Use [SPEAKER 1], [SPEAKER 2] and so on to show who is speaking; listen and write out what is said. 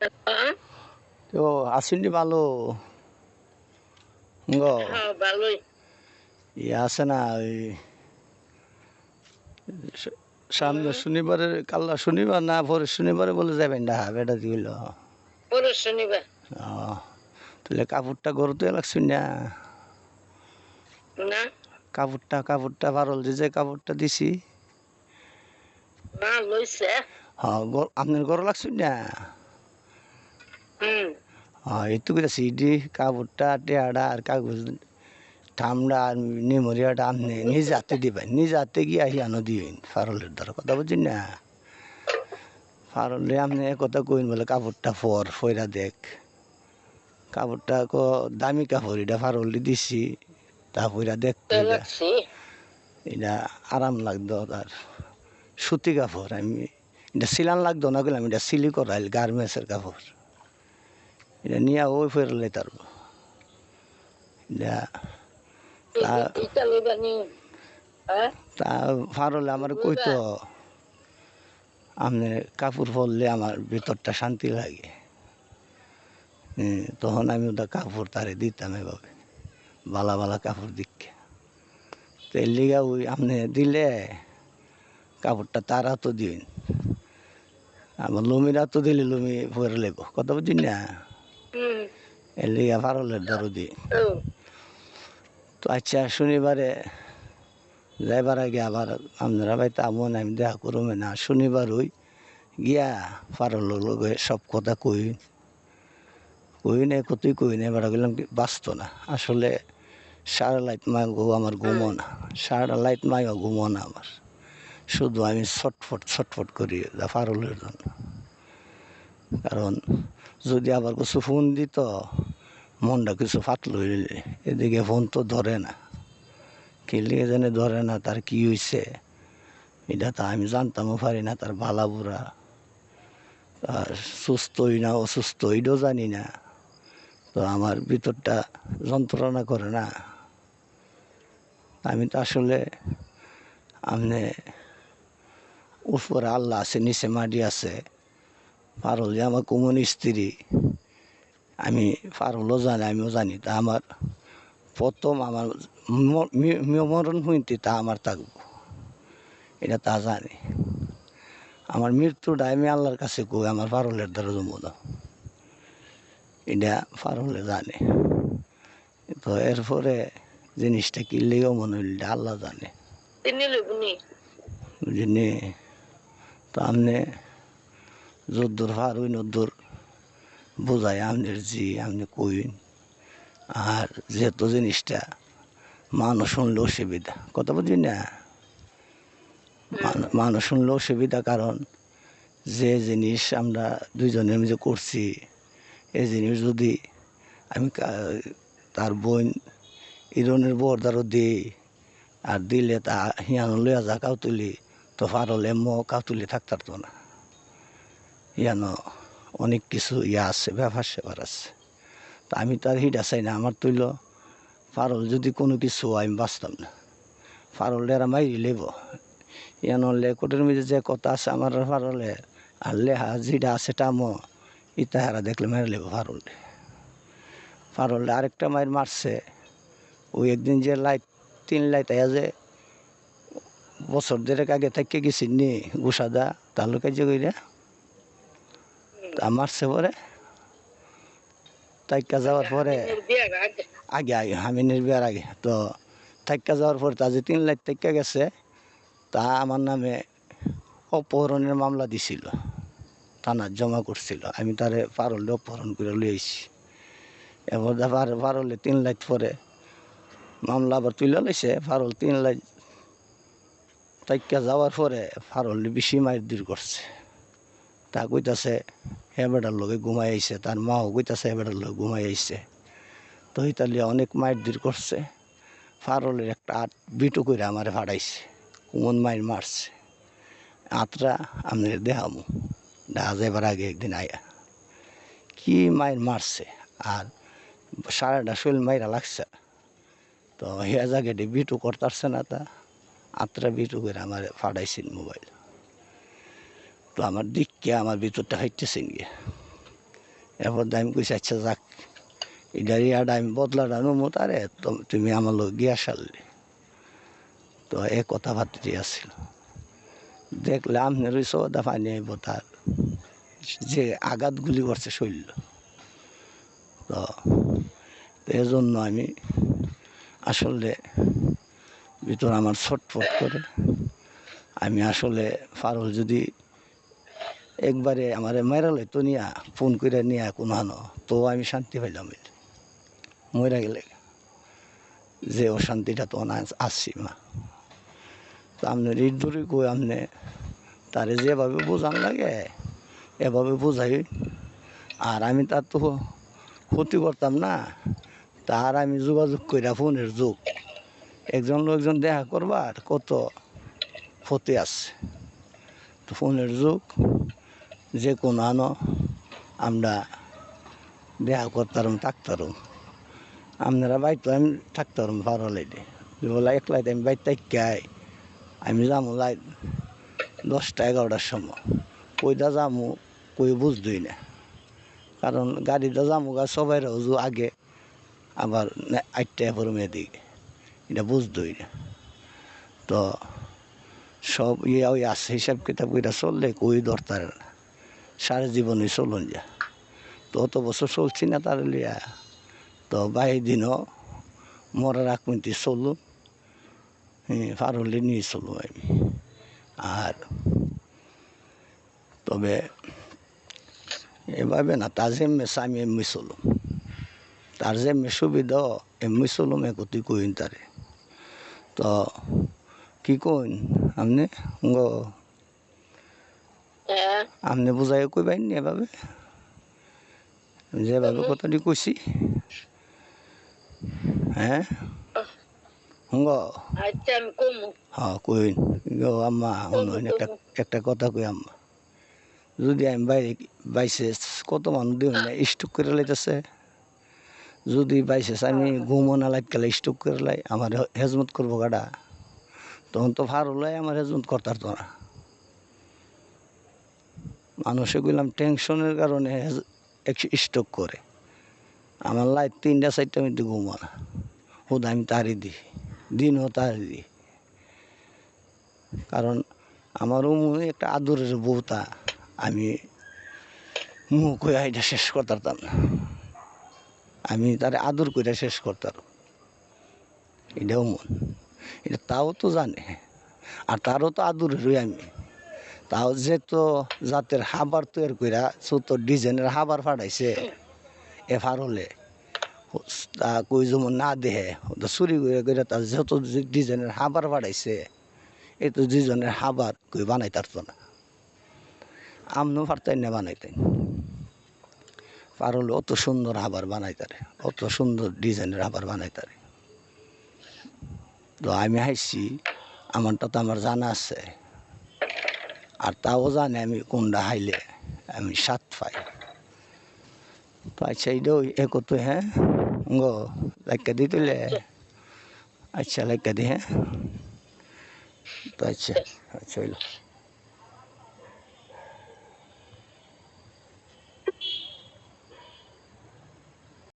[SPEAKER 1] হ্যাঁ?
[SPEAKER 2] তো আসেননি ভালো গো
[SPEAKER 1] হ্যাঁ, ভালোই।
[SPEAKER 2] ইয়ে আছে না ওই সামনে
[SPEAKER 1] হুম,
[SPEAKER 2] শনিবারের কাল্লা শনিবার না পরে শনিবারে বলে যাবেন না বেটা দিল
[SPEAKER 1] পরের শনিবার।
[SPEAKER 2] তাহলে কাপড়টা গরুতে লাগছেন না
[SPEAKER 1] না,
[SPEAKER 2] কাপড়টা পারল যে কাপড়টা দিছি
[SPEAKER 1] না লইছে।
[SPEAKER 2] হ্যাঁ আপনার গরু লাগছেন না
[SPEAKER 1] হুম,
[SPEAKER 2] হ্যাঁ এই তো করে সিডি কাপড়টা টেয়াটা আর কাগজ ঠামড়া আর নিমরিয়াটা আপনি নিজে হাতে দিবেন নিজে হাতে গিয়ে আনো দিবেন ফারলের দ্বারা কথা বুঝছেন না ফারলে আপনি কথা কইন বলে কাপড়টা ফয়রা দেখ কাপড়টা দামি কাপড় এটা ফারলি দিছি তা ফয়রা দেখতো
[SPEAKER 1] তো
[SPEAKER 2] এটা
[SPEAKER 1] লাগছি।
[SPEAKER 2] এটা আরাম লাগতো তার সুতি কাপড় আমি এটা সিলান লাগতো না গেলাম এটা সিলি করাইল গার্মেন্টসের কাপড় এটা নিয়ে ওই ফেরলে তার এটা তা
[SPEAKER 1] ইটা লইবা নি? হ্যাঁ,
[SPEAKER 2] তা ফারলে আমার
[SPEAKER 1] লইবা?
[SPEAKER 2] কইতো আপনি কাপড় পরলে আমার ভিতরটা শান্তি লাগে তখন আমি ওটা কাপড় তারে দিতাম এভাবে বালা বালা কাপড় দিকে তো এর লিগা ওই আপনি দিলে কাপড়টা তারা তো দিন আমার লুমিরা তো দিলে লুমি পরে লেব কথা বুঝি না
[SPEAKER 1] হুম,
[SPEAKER 2] এর লিগা ফারলের দরও দিই
[SPEAKER 1] ও,
[SPEAKER 2] তো আচ্ছা শনিবারে যাইবার আগে আবার আপনারা ভাই তেমন আমি দেখা করবে না শনিবার ওই গিয়া ফারলের লগে সব কথা কই নে কতই কই নে এবার গেলাম কি বাঁচত না আসলে সারা লাইট মা গো আমার ঘুমো না সারা লাইট মাইও ঘুমো না আমার শুধু আমি ছটফট করি ফারলের জন্য কারণ যদি আবার কিছু ফোন দিত মনটা কিছু ফাটল হইলে এদিকে ফোন তো ধরে না খেলিয়ে জানে ধরে না তার কি হয়েছে এটা তো আমি জানতামও পারি না তার ভালা বুড়া আর সুস্থই না অসুস্থ এটাও জানি না তো আমার ভিতরটা যন্ত্রণা করে না আমি তো আসলে আপনি উপরে আল্লাহ আছে নিচে মাটি আছে পারল যে আমার কুমন স্ত্রী আমি পারলও জানি আমিও জানি তা আমার প্রথম আমার মরণ হইতে তা আমার থাকবো এটা তা জানি আমার মৃত্যুটা আমি আল্লাহর কাছে কই আমার পারলের দ্বারা জমো না এটা পারলে জানে তো এরপরে জিনিসটা কি লেগেও মনে হইল আল্লাহ জানে
[SPEAKER 1] তিনি লইবনি।
[SPEAKER 2] বুঝিনি তো আপনি যদ্দুর পার হইন ওদ্দুর বোঝায় আপনার জি আপনি কইন আর যেহেতু জিনিসটা মানুষ শুনলে অসুবিধা কথা বুঝি না মানুষ শুনলে অসুবিধা কারণ যে জিনিস আমরা দুইজনের মিলে করছি এই জিনিস যদি আমি তার বোন ইরনের বরদারও দিই আর দিলে তা হিয়ানো লইয়া যা কাউতুলি তো ফারলে কাউতুলি থাকতো না ইয়ানো অনেক কিছু ইয়া আছে ব্যাপার সেবার আছে তা আমি তার হিডা চাই না আমার তৈল ফারল যদি কোনো কিছু আমি বাঁচতাম না ফারল এরা মাইরি লেব ইয়ানো লেকটের মধ্যে যে কথা আছে আমার ফারলে আর লেহা যেটা আছে টামো ইতাহারা দেখলে মেরে লেব ফারলে আরেকটা মায়ের মারছে ওই একদিন যে লাইট 3 লাইট আয়া যে বছর দেড়েক আগে থেকে গেছি নি গুসাদা তালুকা যে কইরা তা মারছে পরে তাইকা যাওয়ার পরে
[SPEAKER 1] বিয়ার আগে।
[SPEAKER 2] আগে আগে হামিনের বিয়ার আগে তো থাইকা যাওয়ার পরে তা যে 3 লাখ থাইকা গেছে তা আমার নামে অপহরণের মামলা দিছিল থানার জমা করছিল আমি তারে পারলে অপহরণ করে লইছি এবার পারলে 3 লাখ পরে মামলা আবার তুলে লইছে পারল 3 লাখ থাইকা যাওয়ার পরে পারলে বেশি মায়ের দূর করছে তা কইতাছে হে বেটার লগে ঘুমাই আইছে তার মাও কইতাছে হে বেটার লগে ঘুমাই আইছে তো ইতালিয়া অনেক মায়ের দূর করছে ফারলের একটা আট বিটু করে আমার ভাড়াইছে কুমন মায়ের মারছে আতরা আমি দেখামু দেখা যাইবার আগে একদিন আয়া কি মায়ের মারছে আর সারাটা শৈল মাইরা লাগছে তো হে জায়গাটি বিটু করতেছে না তা আতরা বিটু করে আমার ফাটাইছেন মোবাইল তো আমার দিককে আমার ভিতরটা হাইতেছেন গিয়ে এরপর আমি কইছি আচ্ছা যাক এটার ইয়াটা আমি বদলাটা নমো তারে তুমি আমার লোক গিয়া সারলে তো এ কথাবার্তাই আসছিল দেখলে আপনার ওই সৌদা পানি আইব তার যে আঘাতগুলি করছে শরীর তো এই জন্য আমি আসলে ভিতর আমার ছটফট করে আমি আসলে ফারুল যদি একবারে আমার মেরালে তো নিয়া ফোন করে নিয়া কোনো হানো তো আমি শান্তি পাইলাম মরা গেলে যে অশান্তিটা তো আসছি মা তো আপনার এই দূরে কই আপনি তারে যেভাবে বোঝান লাগে এভাবে বোঝাই আর আমি তার তো ক্ষতি করতাম না তার আমি যোগাযোগ কইরা ফোনের যুগ একজন লোকজন দেখা করবার কত ক্ষতি আছে তো ফোনের যুগ যে কোনো আনো আমরা দেখা করতাম থাকতাম আপনারা বাইতো আমি থাকতাম ভালো লাগে বলা একলাই আমি বাইর থাকাই আমি যাবো লাই 10টা 11টার সময় কইটা যাবো কই বুঝতই না কারণ গাড়িটা যাবো গা সবাই রোজু আগে আবার 8টা পরমে দিকে এটা বুঝতই না তো সব ওই আছে হিসাব কিতাব কইটা চললে কই দরকার না সারা জীবনে চলুন যা তো অত বছর চলছি না তার লিয়া তো 22 দিনও মরার আগ পর্যন্ত চলুন ফারুলে নিয়ে চলুন আমি আর তবে এভাবে না তার যেমনি আমি এমনি চলুম তার যেমনি সুবিধা এমনি চলুম একতি কইন তারে তো কি কইন আপনি
[SPEAKER 1] হ্যাঁ
[SPEAKER 2] আপনি বুঝাই কইবেন নি এভাবে যেভাবে কথাটি কইছি হ্যাঁ
[SPEAKER 1] আচ্ছা আমি কমু
[SPEAKER 2] হ্যাঁ কইন গো আম্মা শুনুন একটা কথা কই আম্মা যদি আমি বাইসে কত মানুষ দিই না স্টক করে লাইতেছে যদি বাইসে আমি ঘুমো না লাগলে স্টক করে লাই আমার হেজমত করবো গাড়া তখন তো ভার হলাই আমার হেজমত করতার তো না মানুষে গেলাম টেনশনের কারণে স্টক করে আমার লাইট 3টা 4টা মিনিট ঘুমো না হুদ আমি তারই দিই দিনও তারই দিই কারণ আমার একটা আদরের বউতা আমি মুখ হয়ে এটা শেষ করতাম না আমি তার আদর করে শেষ করতাম এটাও মন এটা তাও তো জানে আর তারও তো আদরেরই আমি তাও যে তো জাতের হাবার তৈরি কইরা ছোট ডিজাইনের হাবার ফাটাইছে এ ফারলে তা কই যেমন না দেহে চুরি করে তার যত ডিজাইনের হাবার ফাটাইছে এই তো ডিজাইনের হাবার কই বানাই তারতো না আমনও পারতেন না বানাইতেন পারলে অত সুন্দর হাবার বানাইতারে অত সুন্দর ডিজাইনের হাবার বানাইতারে তো আমি হাইছি আমারটা তো আমার জানা আছে আর তাও জানে আমি কোনটা হাইলে আমি স্বাদ পাই তো আচ্ছা এইটাও একত হ্যাঁ গো লাইকা দি তুলে আচ্ছা লাইকা দি হ্যাঁ তো আচ্ছা আচ্ছা হইল